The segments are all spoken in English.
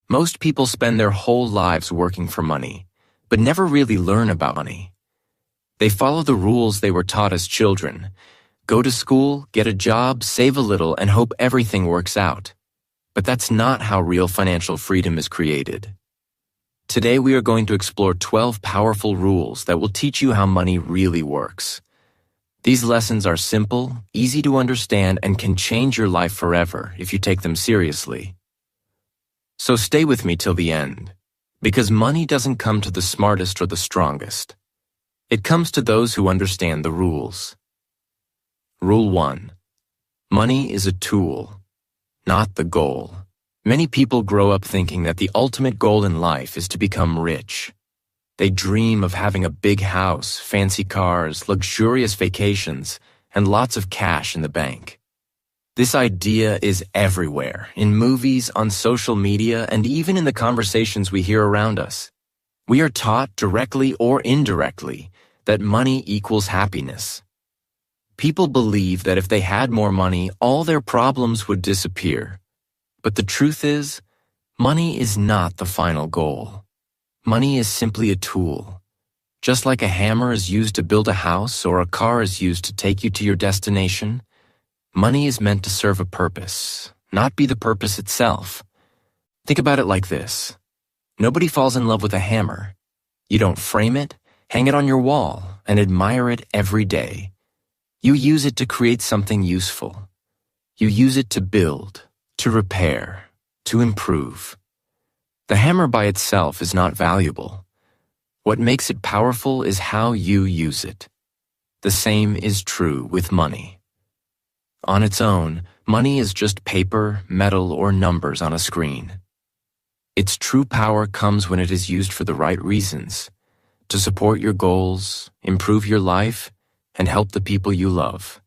Most people spend their whole lives working for money, but never really learn about money. They follow the rules they were taught as children. Go to school, get a job, save a little, and hope everything works out. But that's not how real financial freedom is created. Today we are going to explore 12 powerful rules that will teach you how money really works. These lessons are simple, easy to understand, and can change your life forever if you take them seriously. So stay with me till the end, because money doesn't come to the smartest or the strongest. It comes to those who understand the rules. Rule 1. Money is a tool, not the goal. Many people grow up thinking that the ultimate goal in life is to become rich. They dream of having a big house, fancy cars, luxurious vacations, and lots of cash in the bank. This idea is everywhere, in movies, on social media, and even in the conversations we hear around us. We are taught, directly or indirectly, that money equals happiness. People believe that if they had more money, all their problems would disappear. But the truth is, money is not the final goal. Money is simply a tool. Just like a hammer is used to build a house or a car is used to take you to your destination, money is meant to serve a purpose, not be the purpose itself. Think about it like this. Nobody falls in love with a hammer. You don't frame it, hang it on your wall, and admire it every day. You use it to create something useful. You use it to build, to repair, to improve. The hammer by itself is not valuable. What makes it powerful is how you use it. The same is true with money. On its own, money is just paper, metal, or numbers on a screen. Its true power comes when it is used for the right reasons, to support your goals, improve your life, and help the people you love.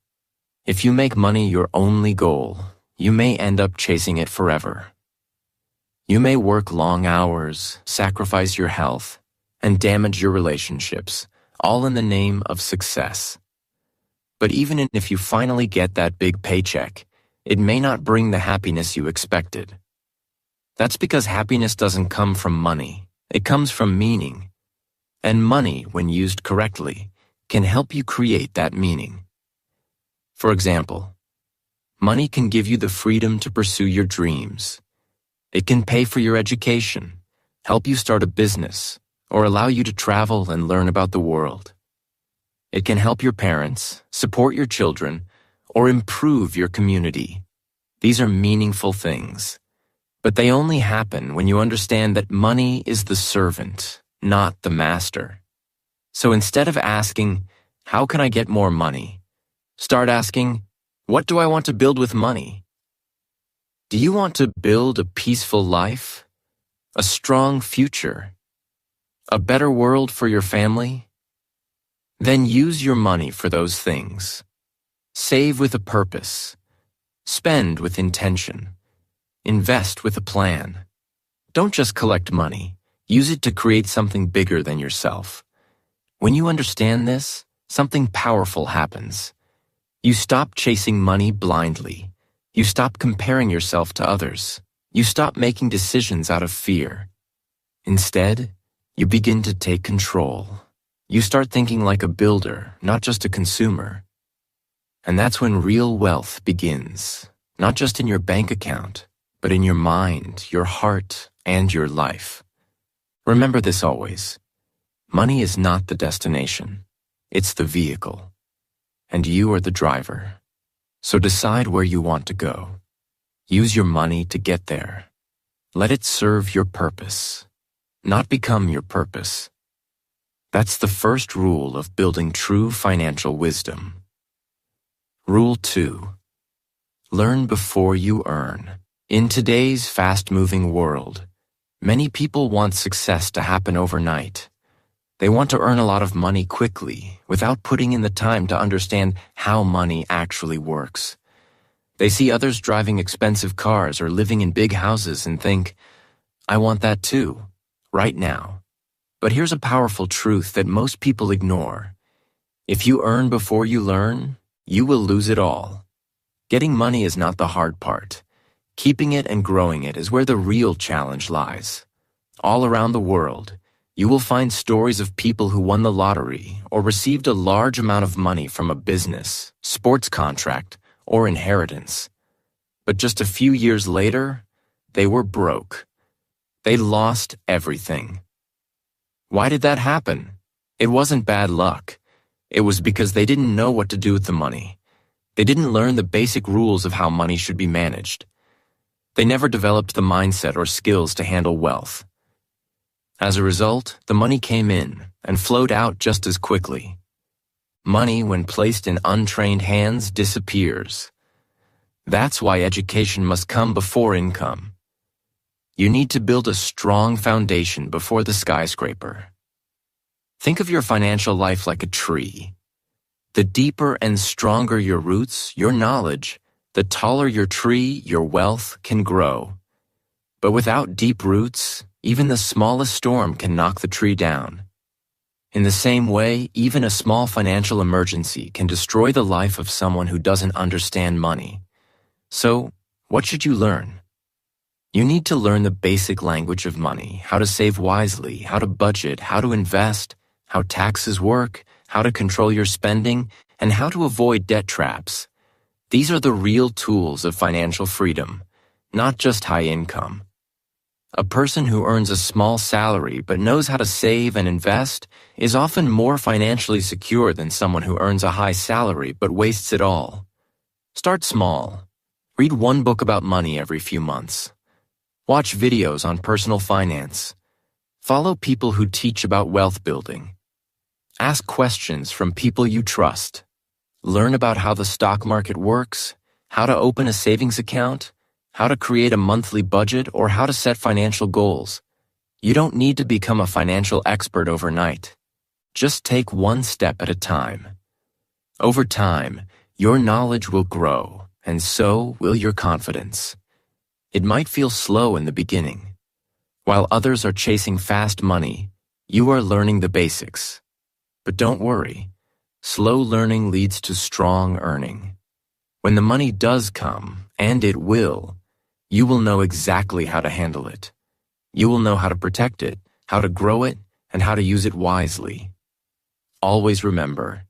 If you make money your only goal, you may end up chasing it forever. You may work long hours, sacrifice your health, and damage your relationships, all in the name of success. But even if you finally get that big paycheck, it may not bring the happiness you expected. That's because happiness doesn't come from money. It comes from meaning. And money, when used correctly, can help you create that meaning. For example, money can give you the freedom to pursue your dreams. It can pay for your education, help you start a business, or allow you to travel and learn about the world. It can help your parents, support your children, or improve your community. These are meaningful things. But they only happen when you understand that money is the servant, not the master. So instead of asking, how can I get more money? Start asking, what do I want to build with money? Do you want to build a peaceful life? A strong future? A better world for your family? Then use your money for those things. Save with a purpose. Spend with intention. Invest with a plan. Don't just collect money. Use it to create something bigger than yourself. When you understand this, something powerful happens. You stop chasing money blindly. You stop comparing yourself to others. You stop making decisions out of fear. Instead, you begin to take control. You start thinking like a builder, not just a consumer. And that's when real wealth begins, not just in your bank account, but in your mind, your heart, and your life. Remember this always. Money is not the destination. It's the vehicle. And you are the driver. So decide where you want to go. Use your money to get there. Let it serve your purpose, not become your purpose. That's the first rule of building true financial wisdom. Rule 2. Learn before you earn. In today's fast-moving world, many people want success to happen overnight. They want to earn a lot of money quickly without putting in the time to understand how money actually works. They see others driving expensive cars or living in big houses and think, I want that too, right now. But here's a powerful truth that most people ignore. If you earn before you learn, you will lose it all. Getting money is not the hard part. Keeping it and growing it is where the real challenge lies. All around the world, you will find stories of people who won the lottery or received a large amount of money from a business, sports contract, or inheritance. But just a few years later, they were broke. They lost everything. Why did that happen? It wasn't bad luck. It was because they didn't know what to do with the money. They didn't learn the basic rules of how money should be managed. They never developed the mindset or skills to handle wealth. As a result, the money came in and flowed out just as quickly. Money, when placed in untrained hands, disappears. That's why education must come before income. You need to build a strong foundation before the skyscraper. Think of your financial life like a tree. The deeper and stronger your roots, your knowledge, the taller your tree, your wealth can grow. But without deep roots, even the smallest storm can knock the tree down. In the same way, even a small financial emergency can destroy the life of someone who doesn't understand money. So, what should you learn? You need to learn the basic language of money, how to save wisely, how to budget, how to invest, how taxes work, how to control your spending, and how to avoid debt traps. These are the real tools of financial freedom, not just high income. A person who earns a small salary but knows how to save and invest is often more financially secure than someone who earns a high salary but wastes it all. Start small. Read one book about money every few months. Watch videos on personal finance. Follow people who teach about wealth building. Ask questions from people you trust. Learn about how the stock market works, how to open a savings account, how to create a monthly budget, or how to set financial goals. You don't need to become a financial expert overnight. Just take one step at a time. Over time, your knowledge will grow, and so will your confidence. It might feel slow in the beginning. While others are chasing fast money, you are learning the basics. But don't worry, slow learning leads to strong earning. When the money does come, and it will, you will know exactly how to handle it. You will know how to protect it, how to grow it, and how to use it wisely. Always remember,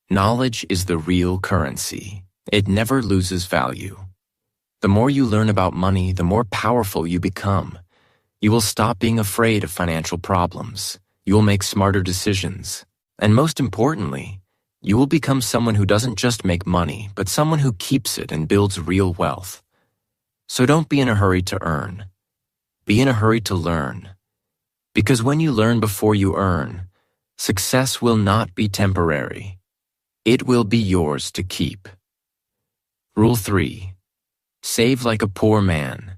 knowledge is the real currency. It never loses value. The more you learn about money, the more powerful you become. You will stop being afraid of financial problems. You will make smarter decisions. And most importantly, you will become someone who doesn't just make money, but someone who keeps it and builds real wealth. So don't be in a hurry to earn. Be in a hurry to learn. Because when you learn before you earn, success will not be temporary. It will be yours to keep. Rule 3. Save like a poor man.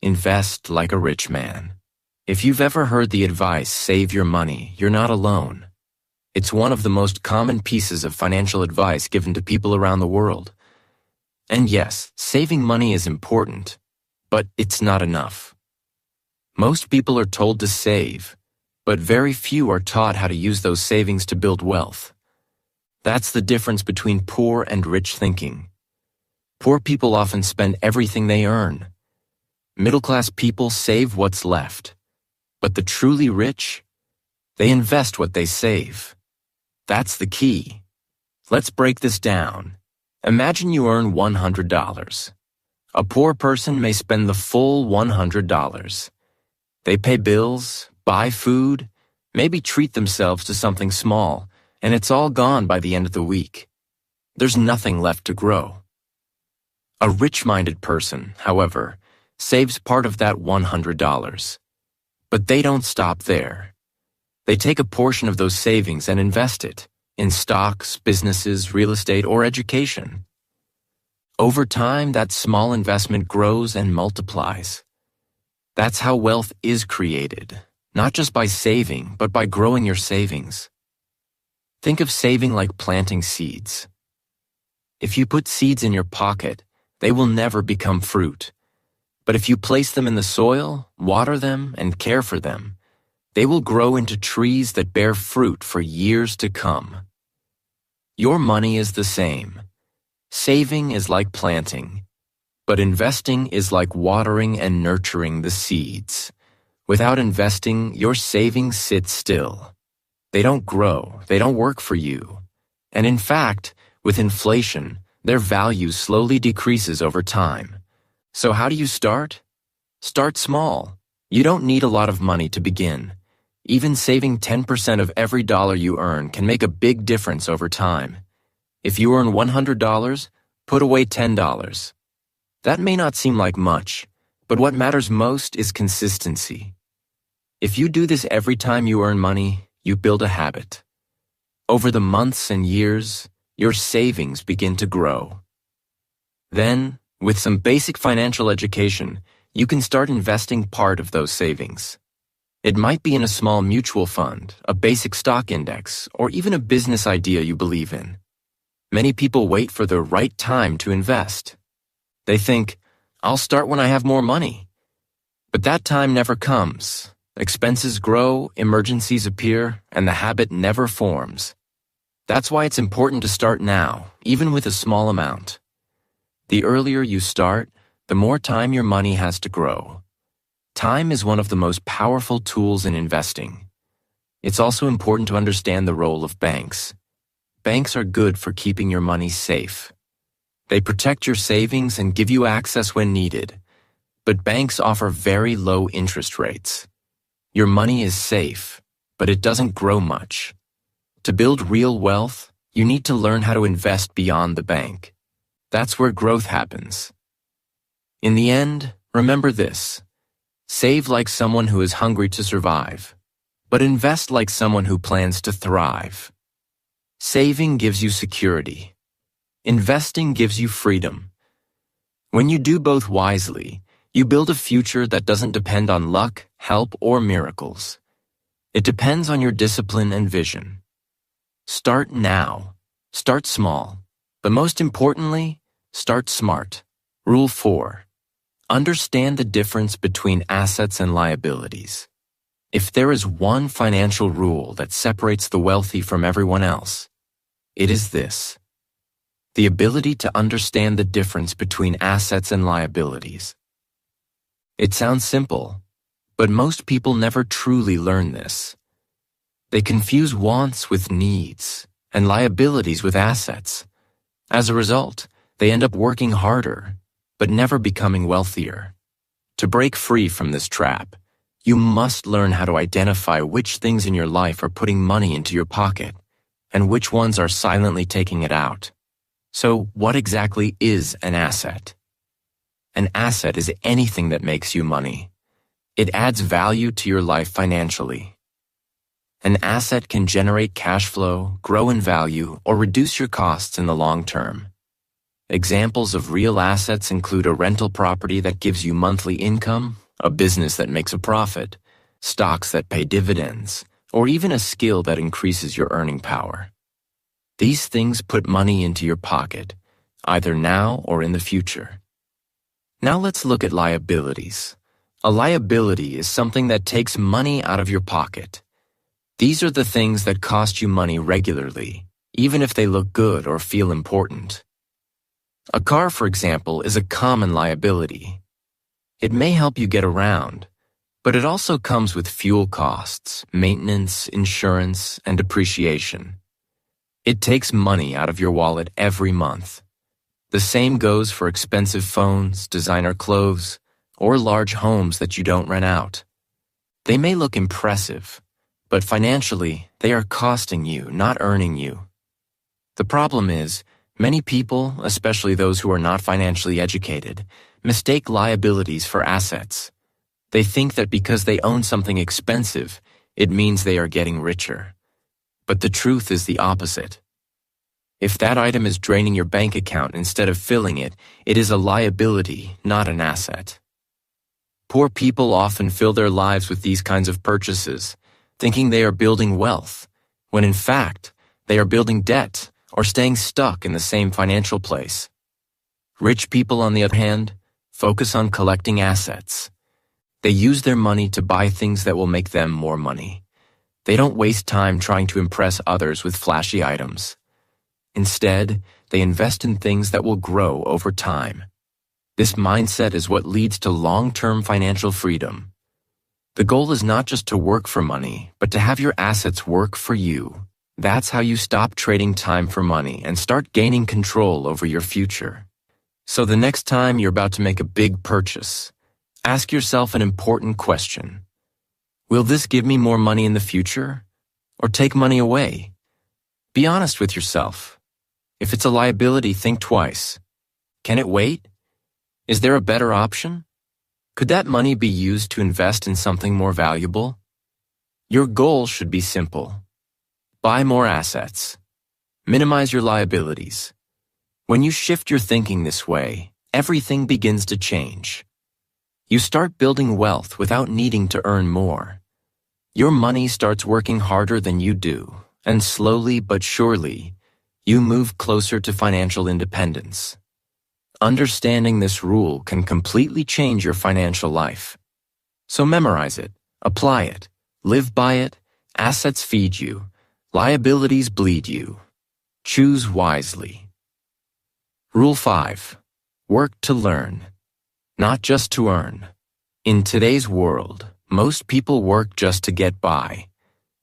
Invest like a rich man. If you've ever heard the advice, save your money, you're not alone. It's one of the most common pieces of financial advice given to people around the world. And yes, saving money is important, but it's not enough. Most people are told to save, but very few are taught how to use those savings to build wealth. That's the difference between poor and rich thinking. Poor people often spend everything they earn. Middle-class people save what's left. But the truly rich, they invest what they save. That's the key. Let's break this down. Imagine you earn $100. A poor person may spend the full $100. They pay bills, buy food, maybe treat themselves to something small, and it's all gone by the end of the week. There's nothing left to grow. A rich-minded person, however, saves part of that $100. But they don't stop there. They take a portion of those savings and invest it in stocks, businesses, real estate, or education. Over time, that small investment grows and multiplies. That's how wealth is created, not just by saving, but by growing your savings. Think of saving like planting seeds. If you put seeds in your pocket, they will never become fruit. But if you place them in the soil, water them, and care for them, they will grow into trees that bear fruit for years to come. Your money is the same. Saving is like planting. But investing is like watering and nurturing the seeds. Without investing, your savings sit still. They don't grow, they don't work for you. And in fact, with inflation, their value slowly decreases over time. So how do you start? Start small. You don't need a lot of money to begin. Even saving 10% of every dollar you earn can make a big difference over time. If you earn $100, put away $10. That may not seem like much, but what matters most is consistency. If you do this every time you earn money, you build a habit. Over the months and years, your savings begin to grow. Then, with some basic financial education, you can start investing part of those savings. It might be in a small mutual fund, a basic stock index, or even a business idea you believe in. Many people wait for the right time to invest. They think, I'll start when I have more money. But that time never comes. Expenses grow, emergencies appear, and the habit never forms. That's why it's important to start now, even with a small amount. The earlier you start, the more time your money has to grow. Time is one of the most powerful tools in investing. It's also important to understand the role of banks. Banks are good for keeping your money safe. They protect your savings and give you access when needed. But banks offer very low interest rates. Your money is safe, but it doesn't grow much. To build real wealth, you need to learn how to invest beyond the bank. That's where growth happens. In the end, remember this. Save like someone who is hungry to survive, but invest like someone who plans to thrive. Saving gives you security. Investing gives you freedom. When you do both wisely, you build a future that doesn't depend on luck, help, or miracles. It depends on your discipline and vision. Start now. Start small. But most importantly, start smart. Rule 4. Understand the difference between assets and liabilities. If there is one financial rule that separates the wealthy from everyone else, it is this: the ability to understand the difference between assets and liabilities. It sounds simple, but most people never truly learn this. They confuse wants with needs and liabilities with assets. As a result, they end up working harder, but never becoming wealthier. To break free from this trap, you must learn how to identify which things in your life are putting money into your pocket and which ones are silently taking it out. So, what exactly is an asset? An asset is anything that makes you money. It adds value to your life financially. An asset can generate cash flow, grow in value, or reduce your costs in the long term. Examples of real assets include a rental property that gives you monthly income, a business that makes a profit, stocks that pay dividends, or even a skill that increases your earning power. These things put money into your pocket, either now or in the future. Now let's look at liabilities. A liability is something that takes money out of your pocket. These are the things that cost you money regularly, even if they look good or feel important. A car, for example, is a common liability. It may help you get around, but it also comes with fuel costs, maintenance, insurance, and depreciation. It takes money out of your wallet every month. The same goes for expensive phones, designer clothes, or large homes that you don't rent out. They may look impressive, but financially, they are costing you, not earning you. The problem is, many people, especially those who are not financially educated, mistake liabilities for assets. They think that because they own something expensive, it means they are getting richer. But the truth is the opposite. If that item is draining your bank account instead of filling it, it is a liability, not an asset. Poor people often fill their lives with these kinds of purchases, thinking they are building wealth, when in fact, they are building debt or staying stuck in the same financial place. Rich people, on the other hand, focus on collecting assets. They use their money to buy things that will make them more money. They don't waste time trying to impress others with flashy items. Instead, they invest in things that will grow over time. This mindset is what leads to long-term financial freedom. The goal is not just to work for money, but to have your assets work for you. That's how you stop trading time for money and start gaining control over your future. So the next time you're about to make a big purchase, ask yourself an important question. Will this give me more money in the future, or take money away? Be honest with yourself. If it's a liability, think twice. Can it wait? Is there a better option? Could that money be used to invest in something more valuable? Your goal should be simple. Buy more assets. Minimize your liabilities. When you shift your thinking this way, everything begins to change. You start building wealth without needing to earn more. Your money starts working harder than you do, and slowly but surely, you move closer to financial independence. Understanding this rule can completely change your financial life. So memorize it, apply it, live by it. Assets feed you, liabilities bleed you. Choose wisely. Rule 5. Work to learn, not just to earn. In today's world, most people work just to get by.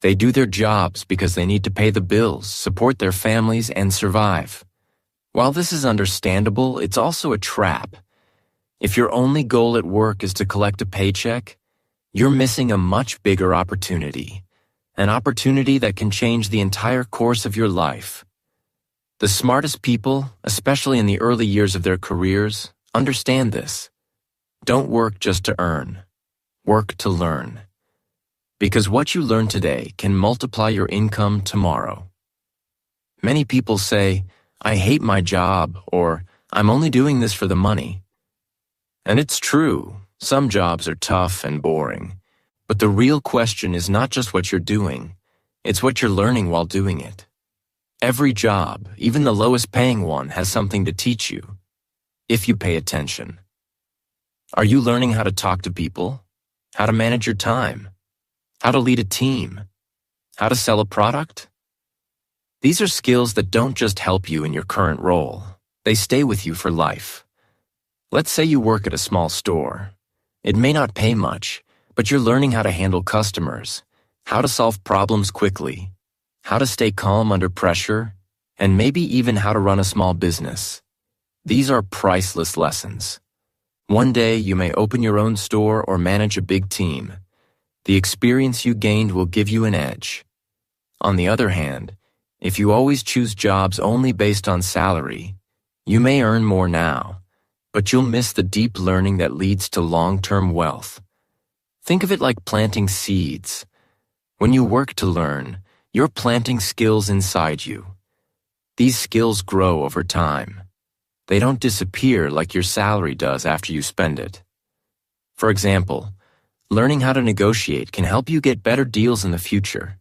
They do their jobs because they need to pay the bills, support their families, and survive. While this is understandable, it's also a trap. If your only goal at work is to collect a paycheck, you're missing a much bigger opportunity, an opportunity that can change the entire course of your life. The smartest people, especially in the early years of their careers, understand this. Don't work just to earn. Work to learn. Because what you learn today can multiply your income tomorrow. Many people say, "I hate my job," or "I'm only doing this for the money." And it's true, some jobs are tough and boring. But the real question is not just what you're doing, it's what you're learning while doing it. Every job, even the lowest paying one, has something to teach you, if you pay attention. Are you learning how to talk to people? How to manage your time? How to lead a team? How to sell a product? These are skills that don't just help you in your current role. They stay with you for life. Let's say you work at a small store. It may not pay much, but you're learning how to handle customers, how to solve problems quickly, how to stay calm under pressure, and maybe even how to run a small business. These are priceless lessons. One day you may open your own store or manage a big team. The experience you gained will give you an edge. On the other hand, if you always choose jobs only based on salary, you may earn more now, but you'll miss the deep learning that leads to long-term wealth. Think of it like planting seeds. When you work to learn, you're planting skills inside you. These skills grow over time. They don't disappear like your salary does after you spend it. For example, learning how to negotiate can help you get better deals in the future.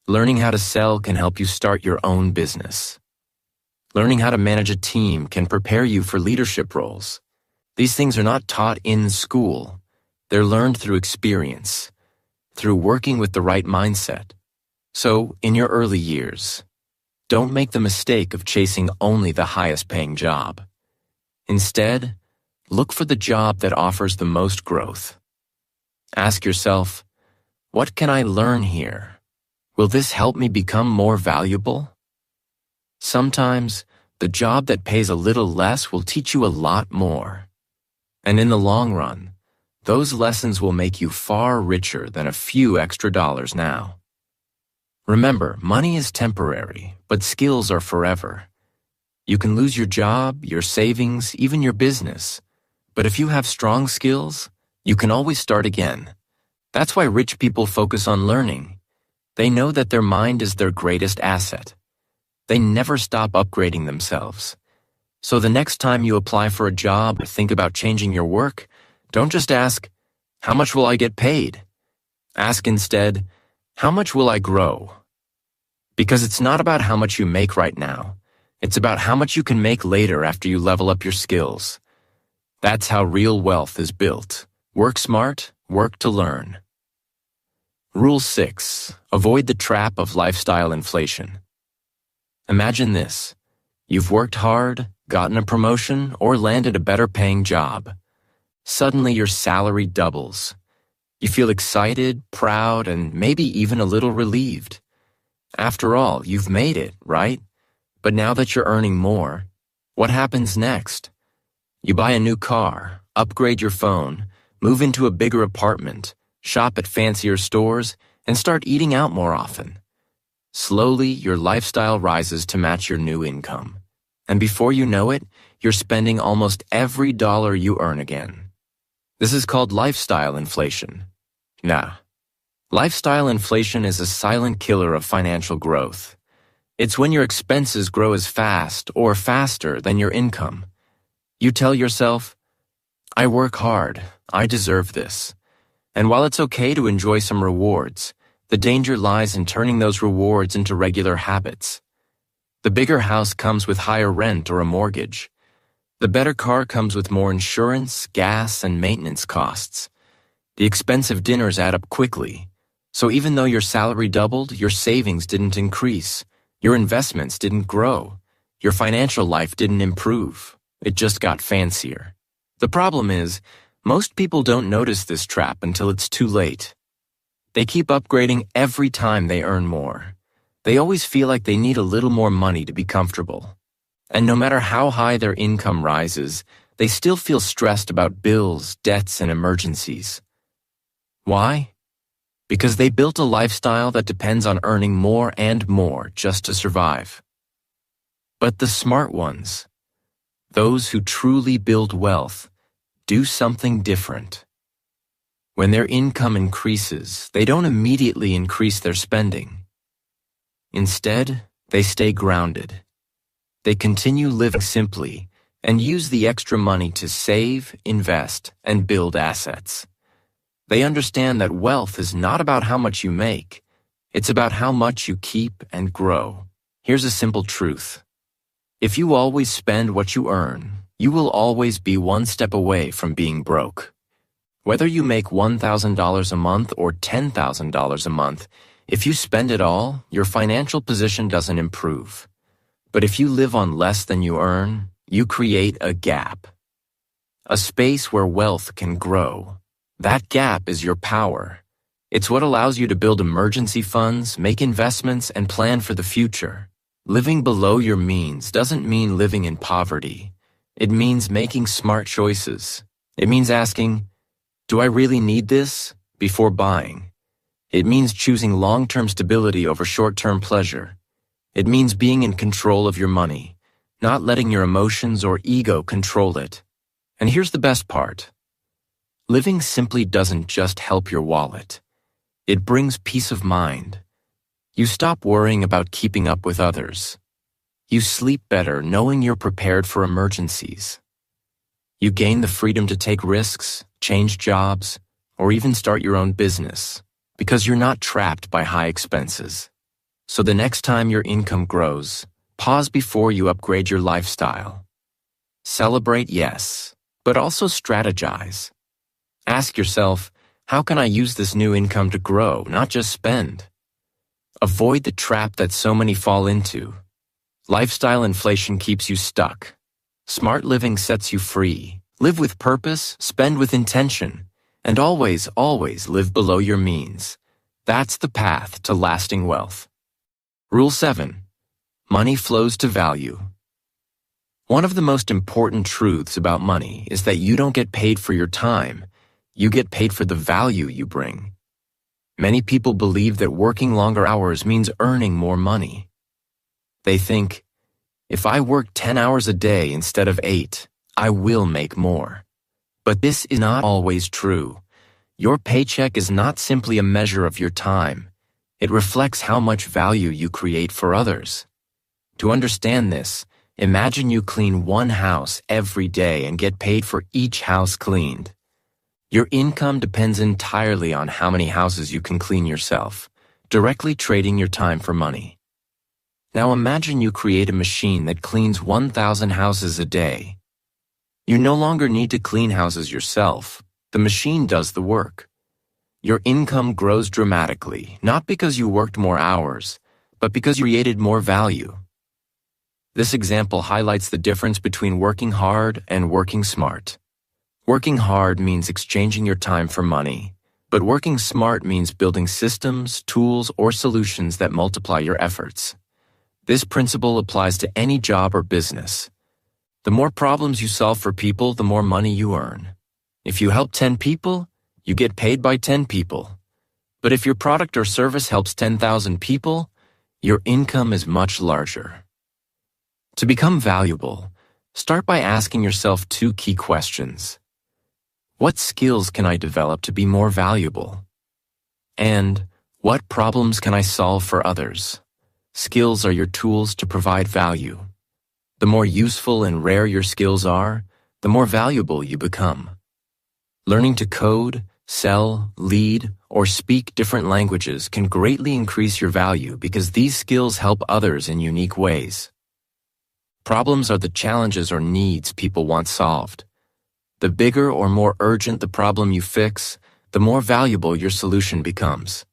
Learning how to sell can help you start your own business. Learning how to manage a team can prepare you for leadership roles. These things are not taught in school. They're learned through experience, through working with the right mindset. So, in your early years, don't make the mistake of chasing only the highest paying job. Instead, look for the job that offers the most growth. Ask yourself, what can I learn here? Will this help me become more valuable? Sometimes, the job that pays a little less will teach you a lot more. And in the long run, those lessons will make you far richer than a few extra dollars now. Remember, money is temporary, but skills are forever. You can lose your job, your savings, even your business. But if you have strong skills, you can always start again. That's why rich people focus on learning. They know that their mind is their greatest asset. They never stop upgrading themselves. So the next time you apply for a job or think about changing your work, don't just ask, "How much will I get paid?" Ask instead, "How much will I grow?" Because it's not about how much you make right now. It's about how much you can make later after you level up your skills. That's how real wealth is built. Work smart, work to learn. Rule 6. Avoid the trap of lifestyle inflation. Imagine this. You've worked hard, gotten a promotion, or landed a better paying job. Suddenly your salary doubles. You feel excited, proud, and maybe even a little relieved. After all, you've made it, right? But now that you're earning more, what happens next? You buy a new car, upgrade your phone, move into a bigger apartment, shop at fancier stores, and start eating out more often. Slowly, your lifestyle rises to match your new income. And before you know it, you're spending almost every dollar you earn again. This is called lifestyle inflation. Nah. Lifestyle inflation is a silent killer of financial growth. It's when your expenses grow as fast or faster than your income. You tell yourself, I work hard, I deserve this. And while it's okay to enjoy some rewards, the danger lies in turning those rewards into regular habits. The bigger house comes with higher rent or a mortgage. The better car comes with more insurance, gas, and maintenance costs. The expensive dinners add up quickly. So even though your salary doubled, your savings didn't increase. Your investments didn't grow. Your financial life didn't improve. It just got fancier. The problem is, most people don't notice this trap until it's too late. They keep upgrading every time they earn more. They always feel like they need a little more money to be comfortable. And no matter how high their income rises, they still feel stressed about bills, debts, and emergencies. Why? Because they built a lifestyle that depends on earning more and more just to survive. But the smart ones, those who truly build wealth, do something different. When their income increases, they don't immediately increase their spending. Instead, they stay grounded. They continue living simply and use the extra money to save, invest, and build assets. They understand that wealth is not about how much you make. It's about how much you keep and grow. Here's a simple truth. If you always spend what you earn, you will always be one step away from being broke. Whether you make $1,000 a month or $10,000 a month, if you spend it all, your financial position doesn't improve. But if you live on less than you earn, you create a gap. A space where wealth can grow. That gap is your power. It's what allows you to build emergency funds, make investments, and plan for the future. Living below your means doesn't mean living in poverty. It means making smart choices. It means asking, do I really need this? Before buying. It means choosing long-term stability over short-term pleasure. It means being in control of your money, not letting your emotions or ego control it. And here's the best part. Living simply doesn't just help your wallet. It brings peace of mind. You stop worrying about keeping up with others. You sleep better knowing you're prepared for emergencies. You gain the freedom to take risks, change jobs, or even start your own business, because you're not trapped by high expenses. So the next time your income grows, pause before you upgrade your lifestyle. Celebrate, yes, but also strategize. Ask yourself, how can I use this new income to grow, not just spend? Avoid the trap that so many fall into. Lifestyle inflation keeps you stuck. Smart living sets you free. Live with purpose, spend with intention, and always, always live below your means. That's the path to lasting wealth. Rule 7. Money flows to value. One of the most important truths about money is that you don't get paid for your time. You get paid for the value you bring. Many people believe that working longer hours means earning more money. They think, if I work 10 hours a day instead of 8, I will make more. But this is not always true. Your paycheck is not simply a measure of your time. It reflects how much value you create for others. To understand this, imagine you clean one house every day and get paid for each house cleaned. Your income depends entirely on how many houses you can clean yourself, directly trading your time for money. Now imagine you create a machine that cleans 1,000 houses a day. You no longer need to clean houses yourself. The machine does the work. Your income grows dramatically, not because you worked more hours, but because you created more value. This example highlights the difference between working hard and working smart. Working hard means exchanging your time for money, but working smart means building systems, tools, or solutions that multiply your efforts. This principle applies to any job or business. The more problems you solve for people, the more money you earn. If you help 10 people, you get paid by 10 people. But if your product or service helps 10,000 people, your income is much larger. To become valuable, start by asking yourself two key questions. What skills can I develop to be more valuable? And what problems can I solve for others? Skills are your tools to provide value. The more useful and rare your skills are, the more valuable you become. Learning to code, sell, lead, or speak different languages can greatly increase your value because these skills help others in unique ways. Problems are the challenges or needs people want solved. The bigger or more urgent the problem you fix, the more valuable your solution becomes.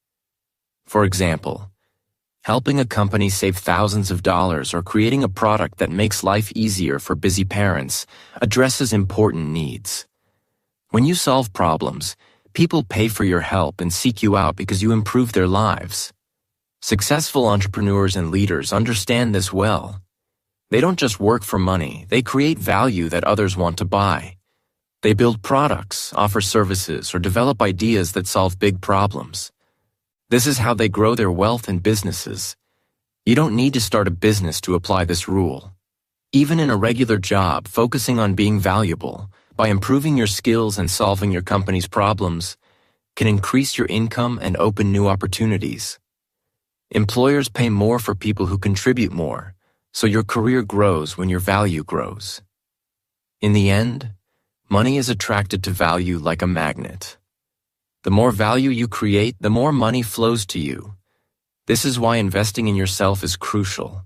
For example, helping a company save thousands of dollars or creating a product that makes life easier for busy parents addresses important needs. When you solve problems, people pay for your help and seek you out because you improve their lives. Successful entrepreneurs and leaders understand this well. They don't just work for money, they create value that others want to buy. They build products, offer services, or develop ideas that solve big problems. This is how they grow their wealth and businesses. You don't need to start a business to apply this rule. Even in a regular job, focusing on being valuable, by improving your skills and solving your company's problems, can increase your income and open new opportunities. Employers pay more for people who contribute more, so your career grows when your value grows. In the end, money is attracted to value like a magnet. The more value you create, the more money flows to you. This is why investing in yourself is crucial.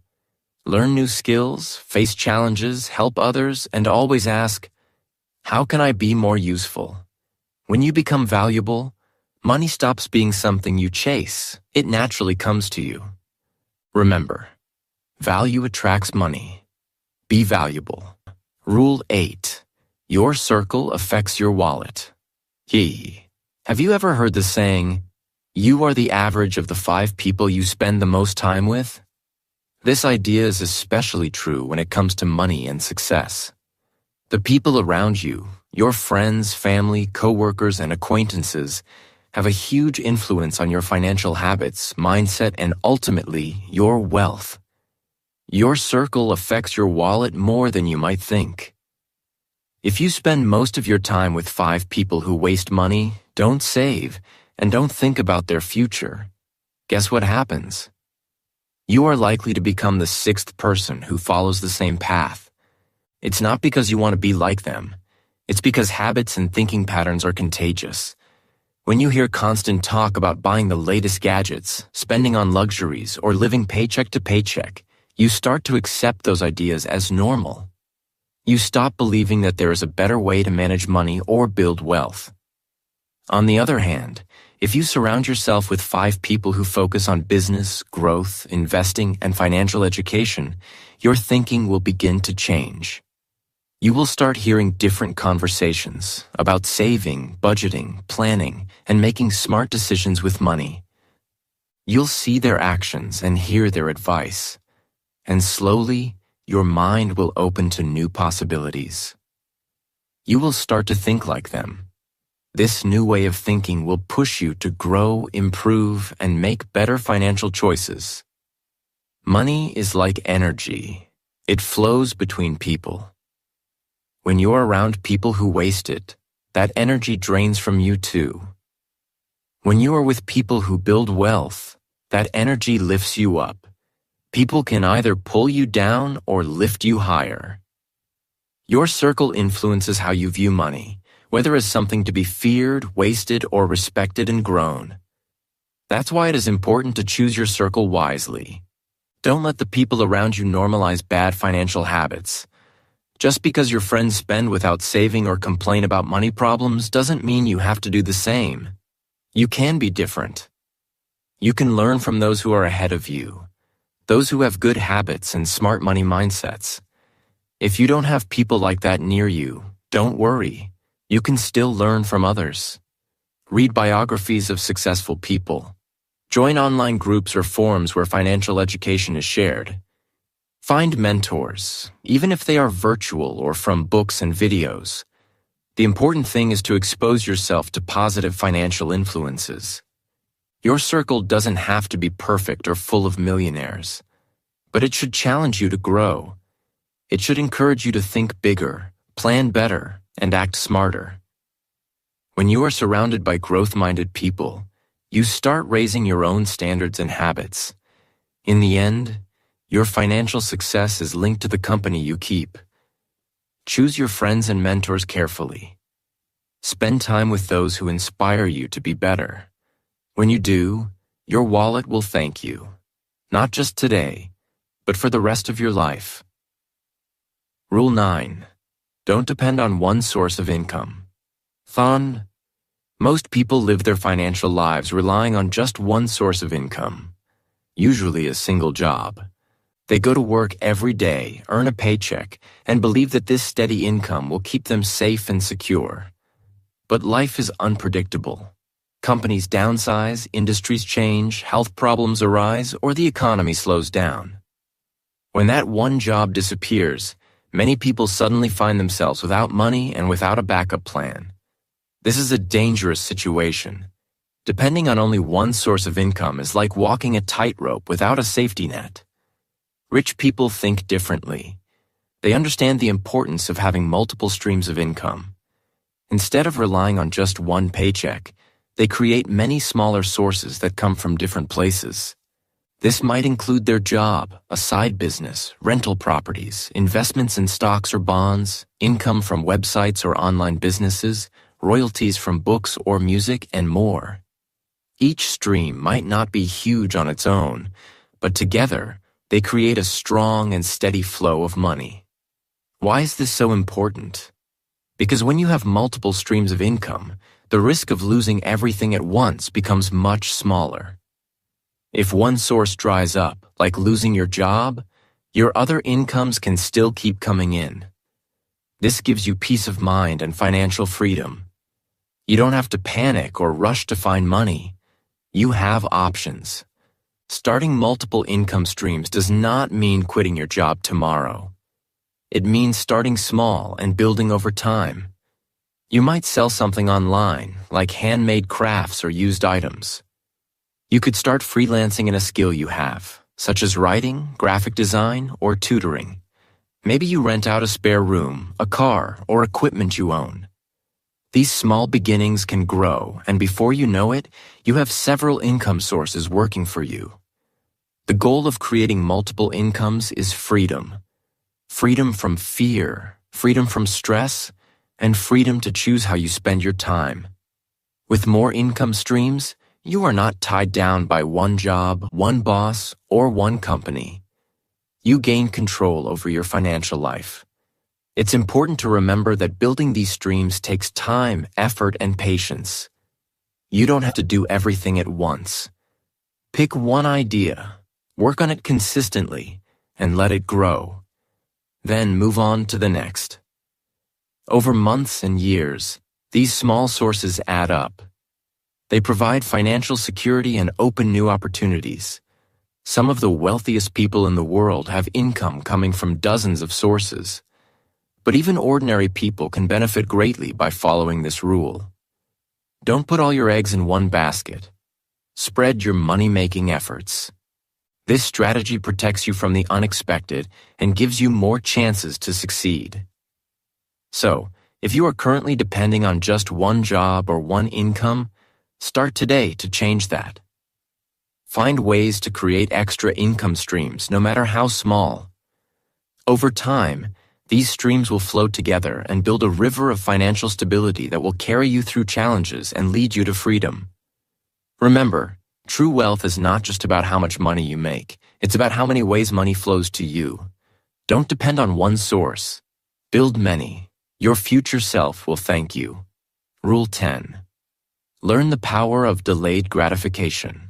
Learn new skills, face challenges, help others, and always ask, how can I be more useful? When you become valuable, money stops being something you chase. It naturally comes to you. Remember, value attracts money. Be valuable. Rule 8. Your circle affects your wallet. Have you ever heard the saying, you are the average of the 5 people you spend the most time with? This idea is especially true when it comes to money and success. The people around you, your friends, family, coworkers, and acquaintances, have a huge influence on your financial habits, mindset, and ultimately, your wealth. Your circle affects your wallet more than you might think. If you spend most of your time with 5 people who waste money, don't save, and don't think about their future, guess what happens? You are likely to become the 6th person who follows the same path. It's not because you want to be like them. It's because habits and thinking patterns are contagious. When you hear constant talk about buying the latest gadgets, spending on luxuries, or living paycheck to paycheck, you start to accept those ideas as normal. You stop believing that there is a better way to manage money or build wealth. On the other hand, if you surround yourself with 5 people who focus on business, growth, investing, and financial education, your thinking will begin to change. You will start hearing different conversations about saving, budgeting, planning, and making smart decisions with money. You'll see their actions and hear their advice, and slowly, your mind will open to new possibilities. You will start to think like them. This new way of thinking will push you to grow, improve, and make better financial choices. Money is like energy. It flows between people. When you're around people who waste it, that energy drains from you too. When you are with people who build wealth, that energy lifts you up. People can either pull you down or lift you higher. Your circle influences how you view money, whether as something to be feared, wasted, or respected and grown. That's why it is important to choose your circle wisely. Don't let the people around you normalize bad financial habits. Just because your friends spend without saving or complain about money problems doesn't mean you have to do the same. You can be different. You can learn from those who are ahead of you. those who have good habits and smart money mindsets. If you don't have people like that near you, don't worry. You can still learn from others. Read biographies of successful people. Join online groups or forums where financial education is shared. Find mentors, even if they are virtual or from books and videos. The important thing is to expose yourself to positive financial influences. Your circle doesn't have to be perfect or full of millionaires, but it should challenge you to grow. It should encourage you to think bigger, plan better, and act smarter. When you are surrounded by growth-minded people, you start raising your own standards and habits. In the end, your financial success is linked to the company you keep. Choose your friends and mentors carefully. Spend time with those who inspire you to be better. When you do, your wallet will thank you, not just today, but for the rest of your life. Rule 9. Don't depend on one source of income. Most people live their financial lives relying on just one source of income, usually a single job. They go to work every day, earn a paycheck, and believe that this steady income will keep them safe and secure. But life is unpredictable. Companies downsize, industries change, health problems arise, or the economy slows down. When that one job disappears, many people suddenly find themselves without money and without a backup plan. This is a dangerous situation. Depending on only one source of income is like walking a tightrope without a safety net. Rich people think differently. They understand the importance of having multiple streams of income. Instead of relying on just one paycheck, they create many smaller sources that come from different places. This might include their job, a side business, rental properties, investments in stocks or bonds, income from websites or online businesses, royalties from books or music, and more. Each stream might not be huge on its own, but together, they create a strong and steady flow of money. Why is this so important? Because when you have multiple streams of income, the risk of losing everything at once becomes much smaller. If one source dries up, like losing your job, your other incomes can still keep coming in. This gives you peace of mind and financial freedom. You don't have to panic or rush to find money. You have options. Starting multiple income streams does not mean quitting your job tomorrow. It means starting small and building over time. You might sell something online, like handmade crafts or used items. You could start freelancing in a skill you have, such as writing, graphic design, or tutoring. Maybe you rent out a spare room, a car, or equipment you own. These small beginnings can grow, and before you know it, you have several income sources working for you. The goal of creating multiple incomes is freedom. Freedom from fear, freedom from stress, and freedom to choose how you spend your time. With more income streams, you are not tied down by one job, one boss, or one company. You gain control over your financial life. It's important to remember that building these streams takes time, effort, and patience. You don't have to do everything at once. Pick one idea, work on it consistently, and let it grow. Then move on to the next. Over months and years, these small sources add up. They provide financial security and open new opportunities. Some of the wealthiest people in the world have income coming from dozens of sources. But even ordinary people can benefit greatly by following this rule. Don't put all your eggs in one basket. Spread your money-making efforts. This strategy protects you from the unexpected and gives you more chances to succeed. So, if you are currently depending on just one job or one income, start today to change that. Find ways to create extra income streams, no matter how small. Over time, these streams will flow together and build a river of financial stability that will carry you through challenges and lead you to freedom. Remember, true wealth is not just about how much money you make. It's about how many ways money flows to you. Don't depend on one source. Build many. Your future self will thank you. Rule 10. Learn the power of delayed gratification.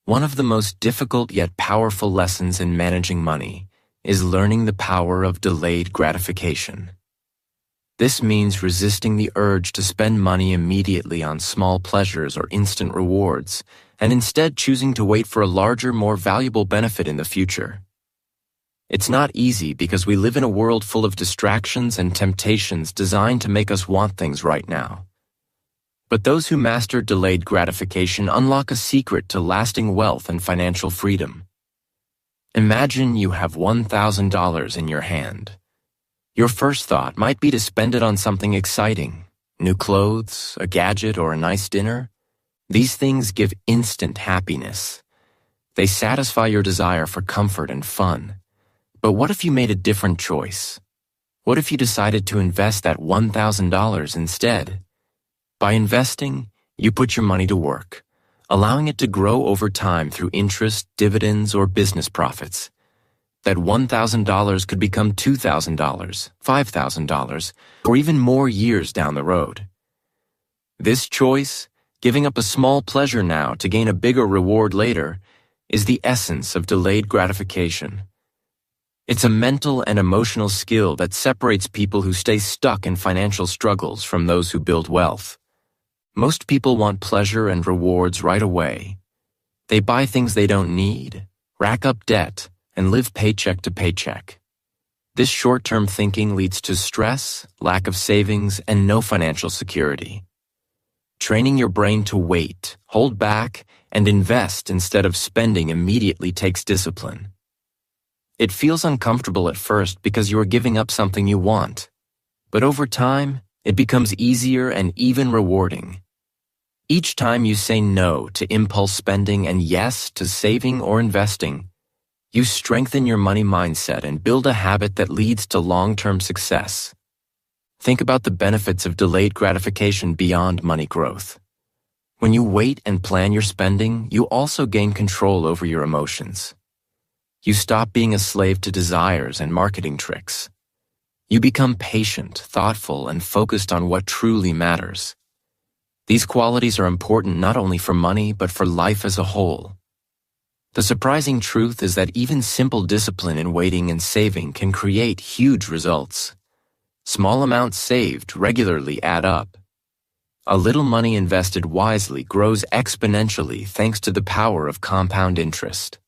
One of the most difficult yet powerful lessons in managing money is learning the power of delayed gratification. This means resisting the urge to spend money immediately on small pleasures or instant rewards, and instead choosing to wait for a larger, more valuable benefit in the future. It's not easy because we live in a world full of distractions and temptations designed to make us want things right now. But those who master delayed gratification unlock a secret to lasting wealth and financial freedom. Imagine you have $1,000 in your hand. Your first thought might be to spend it on something exciting, new clothes, a gadget, or a nice dinner. These things give instant happiness. They satisfy your desire for comfort and fun. But what if you made a different choice? What if you decided to invest that $1,000 instead? By investing, you put your money to work, allowing it to grow over time through interest, dividends, or business profits. That $1,000 could become $2,000, $5,000, or even more years down the road. This choice, giving up a small pleasure now to gain a bigger reward later, is the essence of delayed gratification. It's a mental and emotional skill that separates people who stay stuck in financial struggles from those who build wealth. Most people want pleasure and rewards right away. They buy things they don't need, rack up debt, and live paycheck to paycheck. This short-term thinking leads to stress, lack of savings, and no financial security. Training your brain to wait, hold back, and invest instead of spending immediately takes discipline. It feels uncomfortable at first because you are giving up something you want. But over time, it becomes easier and even rewarding. Each time you say no to impulse spending and yes to saving or investing, you strengthen your money mindset and build a habit that leads to long-term success. Think about the benefits of delayed gratification beyond money growth. When you wait and plan your spending, you also gain control over your emotions. You stop being a slave to desires and marketing tricks. You become patient, thoughtful, and focused on what truly matters. These qualities are important not only for money, but for life as a whole. The surprising truth is that even simple discipline in waiting and saving can create huge results. Small amounts saved regularly add up. A little money invested wisely grows exponentially thanks to the power of compound interest.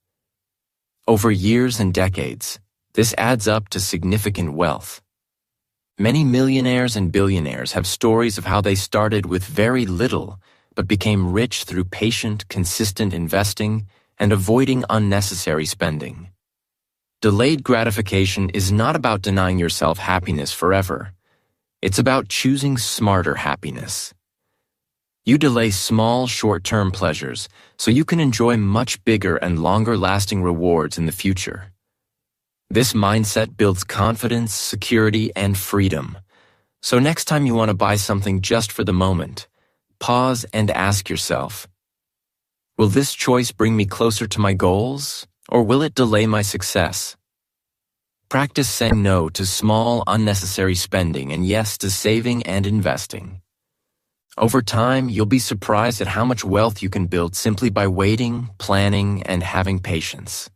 Over years and decades, this adds up to significant wealth. Many millionaires and billionaires have stories of how they started with very little but became rich through patient, consistent investing and avoiding unnecessary spending. Delayed gratification is not about denying yourself happiness forever. It's about choosing smarter happiness. You delay small, short-term pleasures so you can enjoy much bigger and longer-lasting rewards in the future. This mindset builds confidence, security, and freedom. So next time you want to buy something just for the moment, pause and ask yourself, will this choice bring me closer to my goals, or will it delay my success? Practice saying no to small, unnecessary spending and yes to saving and investing. Over time, you'll be surprised at how much wealth you can build simply by waiting, planning, and having patience.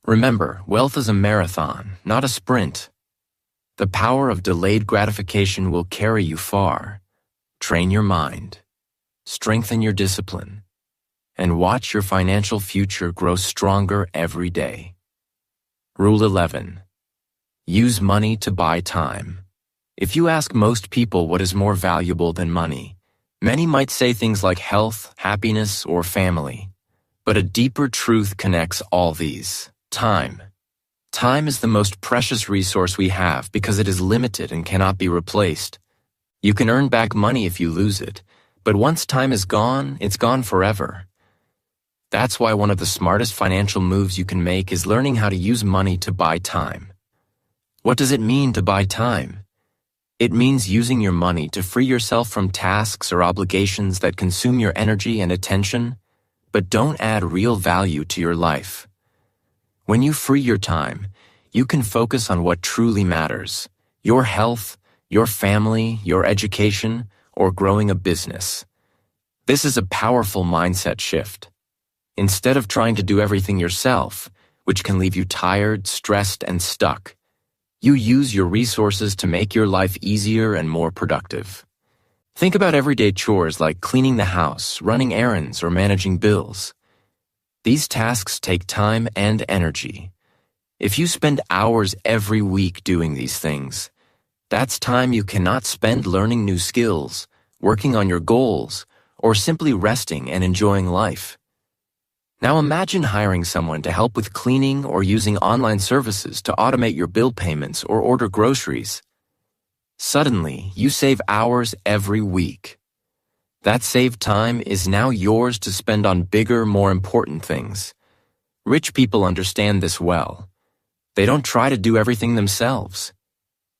Remember, wealth is a marathon, not a sprint. The power of delayed gratification will carry you far. Train your mind, strengthen your discipline, and watch your financial future grow stronger every day. Rule 11. Use money to buy time. If you ask most people what is more valuable than money, many might say things like health, happiness, or family. But a deeper truth connects all these: time. Time is the most precious resource we have because it is limited and cannot be replaced. You can earn back money if you lose it, but once time is gone, it's gone forever. That's why one of the smartest financial moves you can make is learning how to use money to buy time. What does it mean to buy time? It means using your money to free yourself from tasks or obligations that consume your energy and attention, but don't add real value to your life. When you free your time, you can focus on what truly matters: your health, your family, your education, or growing a business. This is a powerful mindset shift. Instead of trying to do everything yourself, which can leave you tired, stressed, and stuck, you use your resources to make your life easier and more productive. Think about everyday chores like cleaning the house, running errands, or managing bills. These tasks take time and energy. If you spend hours every week doing these things, that's time you cannot spend learning new skills, working on your goals, or simply resting and enjoying life. Now imagine hiring someone to help with cleaning or using online services to automate your bill payments or order groceries. Suddenly, you save hours every week. That saved time is now yours to spend on bigger, more important things. Rich people understand this well. They don't try to do everything themselves.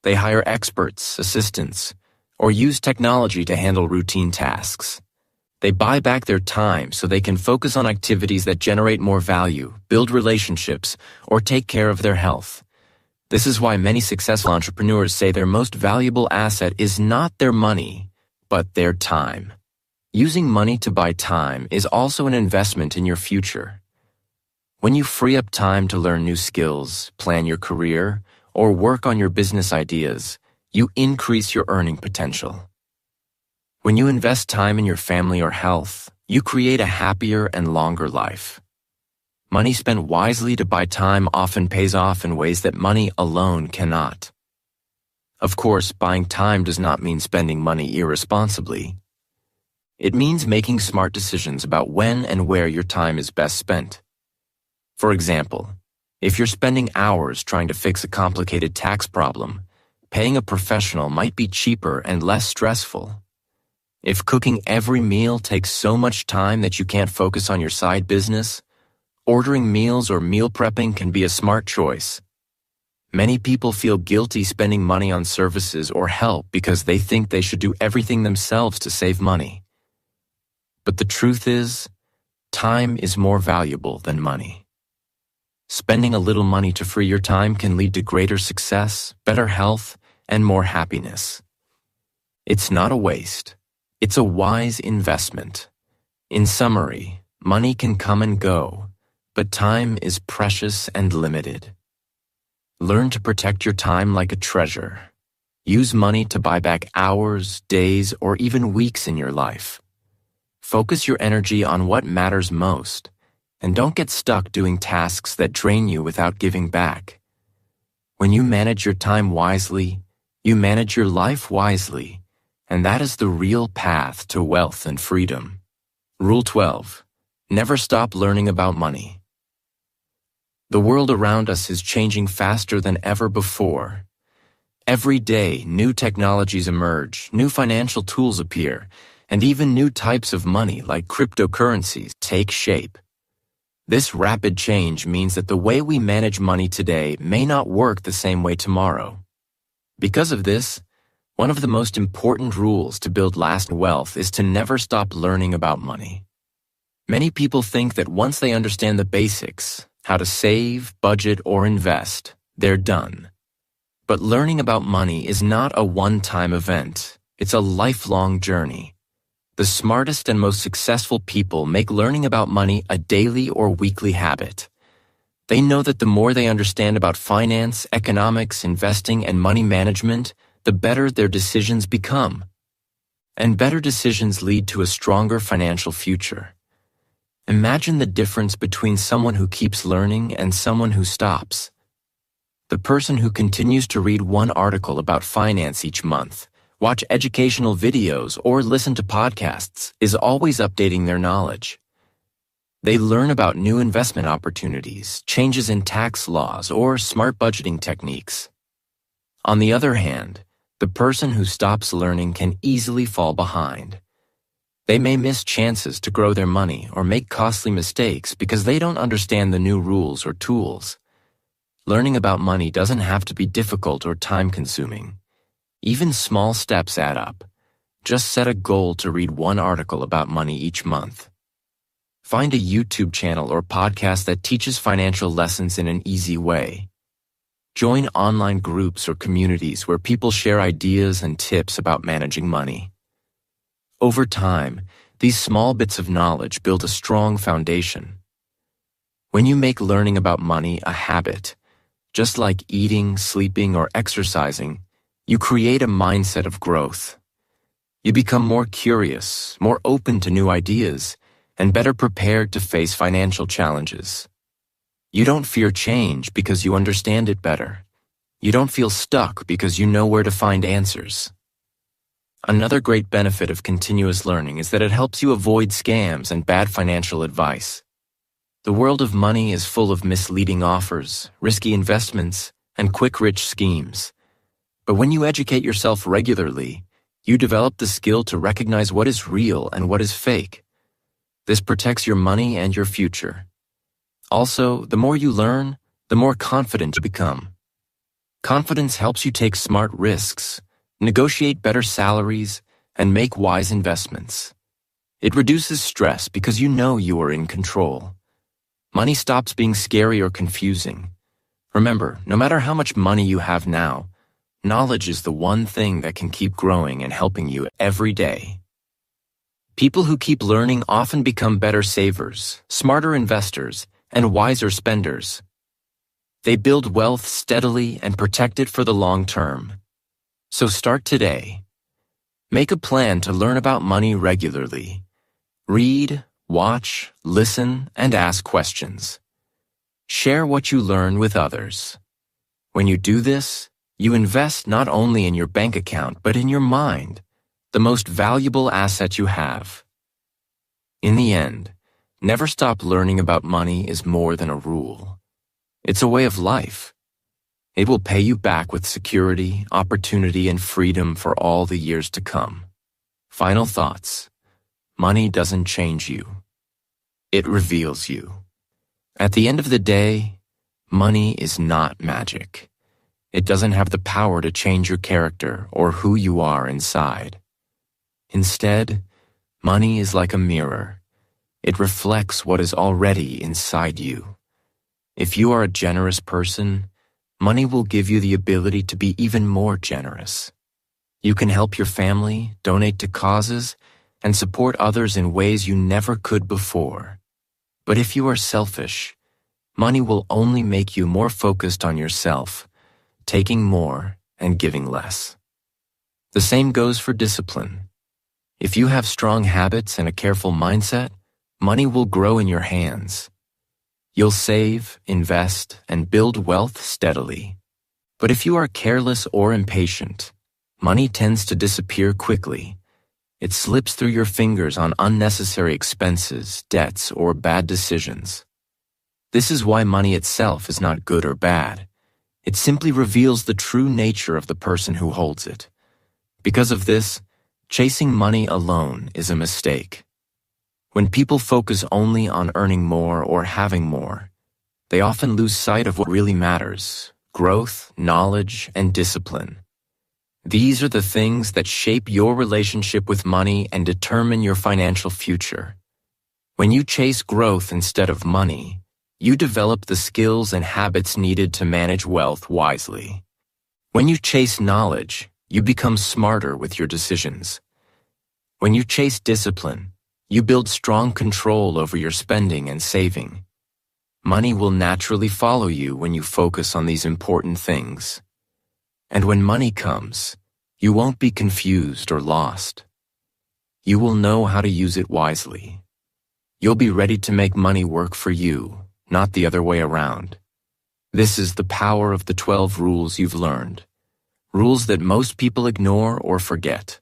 They hire experts, assistants, or use technology to handle routine tasks. They buy back their time so they can focus on activities that generate more value, build relationships, or take care of their health. This is why many successful entrepreneurs say their most valuable asset is not their money, but their time. Using money to buy time is also an investment in your future. When you free up time to learn new skills, plan your career, or work on your business ideas, you increase your earning potential. When you invest time in your family or health, you create a happier and longer life. Money spent wisely to buy time often pays off in ways that money alone cannot. Of course, buying time does not mean spending money irresponsibly. It means making smart decisions about when and where your time is best spent. For example, if you're spending hours trying to fix a complicated tax problem, paying a professional might be cheaper and less stressful. If cooking every meal takes so much time that you can't focus on your side business, ordering meals or meal prepping can be a smart choice. Many people feel guilty spending money on services or help because they think they should do everything themselves to save money. But the truth is, time is more valuable than money. Spending a little money to free your time can lead to greater success, better health, and more happiness. It's not a waste. It's a wise investment. In summary, money can come and go, but time is precious and limited. Learn to protect your time like a treasure. Use money to buy back hours, days, or even weeks in your life. Focus your energy on what matters most, and don't get stuck doing tasks that drain you without giving back. When you manage your time wisely, you manage your life wisely. And that is the real path to wealth and freedom. Rule 12. Never stop learning about money. The world around us is changing faster than ever before. Every day, new technologies emerge, new financial tools appear, and even new types of money like cryptocurrencies take shape. This rapid change means that the way we manage money today may not work the same way tomorrow. Because of this, one of the most important rules to build lasting wealth is to never stop learning about money. Many people think that once they understand the basics, how to save, budget, or invest, they're done. But learning about money is not a one-time event. It's a lifelong journey. The smartest and most successful people make learning about money a daily or weekly habit. They know that the more they understand about finance, economics, investing, and money management, the better their decisions become. And better decisions lead to a stronger financial future. Imagine the difference between someone who keeps learning and someone who stops. The person who continues to read one article about finance each month, watch educational videos, or listen to podcasts is always updating their knowledge. They learn about new investment opportunities, changes in tax laws, or smart budgeting techniques. On the other hand, the person who stops learning can easily fall behind. They may miss chances to grow their money or make costly mistakes because they don't understand the new rules or tools. Learning about money doesn't have to be difficult or time-consuming. Even small steps add up. Just set a goal to read one article about money each month. Find a YouTube channel or podcast that teaches financial lessons in an easy way. Join online groups or communities where people share ideas and tips about managing money. Over time, these small bits of knowledge build a strong foundation. When you make learning about money a habit, just like eating, sleeping, or exercising, you create a mindset of growth. You become more curious, more open to new ideas, and better prepared to face financial challenges. You don't fear change because you understand it better. You don't feel stuck because you know where to find answers. Another great benefit of continuous learning is that it helps you avoid scams and bad financial advice. The world of money is full of misleading offers, risky investments, and quick-rich schemes. But when you educate yourself regularly, you develop the skill to recognize what is real and what is fake. This protects your money and your future. Also, the more you learn, the more confident you become. Confidence helps you take smart risks, negotiate better salaries, and make wise investments. It reduces stress because you know you are in control. Money stops being scary or confusing. Remember, no matter how much money you have now, knowledge is the one thing that can keep growing and helping you every day. People who keep learning often become better savers, smarter investors, and wiser spenders. They build wealth steadily and protect it for the long term. So start today. Make a plan to learn about money regularly. Read, watch, listen, and ask questions. Share what you learn with others. When you do this, you invest not only in your bank account but in your mind, the most valuable asset you have. In the end, never stop learning about money is more than a rule. It's a way of life. It will pay you back with security, opportunity, and freedom for all the years to come. Final thoughts. Money doesn't change you. It reveals you. At the end of the day, money is not magic. It doesn't have the power to change your character or who you are inside. Instead, money is like a mirror. It reflects what is already inside you. If you are a generous person, money will give you the ability to be even more generous. You can help your family, donate to causes, and support others in ways you never could before. But if you are selfish, money will only make you more focused on yourself, taking more and giving less. The same goes for discipline. If you have strong habits and a careful mindset, money will grow in your hands. You'll save, invest, and build wealth steadily. But if you are careless or impatient, money tends to disappear quickly. It slips through your fingers on unnecessary expenses, debts, or bad decisions. This is why money itself is not good or bad. It simply reveals the true nature of the person who holds it. Because of this, chasing money alone is a mistake. When people focus only on earning more or having more, they often lose sight of what really matters: growth, knowledge, and discipline. These are the things that shape your relationship with money and determine your financial future. When you chase growth instead of money, you develop the skills and habits needed to manage wealth wisely. When you chase knowledge, you become smarter with your decisions. When you chase discipline, you build strong control over your spending and saving. Money will naturally follow you when you focus on these important things. And when money comes, you won't be confused or lost. You will know how to use it wisely. You'll be ready to make money work for you, not the other way around. This is the power of the 12 rules you've learned. Rules that most people ignore or forget.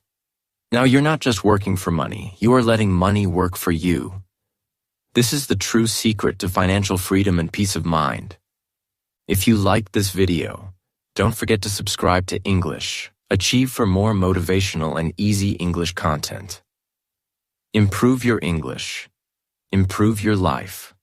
Now, you're not just working for money, you are letting money work for you. This is the true secret to financial freedom and peace of mind. If you liked this video, don't forget to subscribe to English. Achieve for more motivational and easy English content. Improve your English. Improve your life.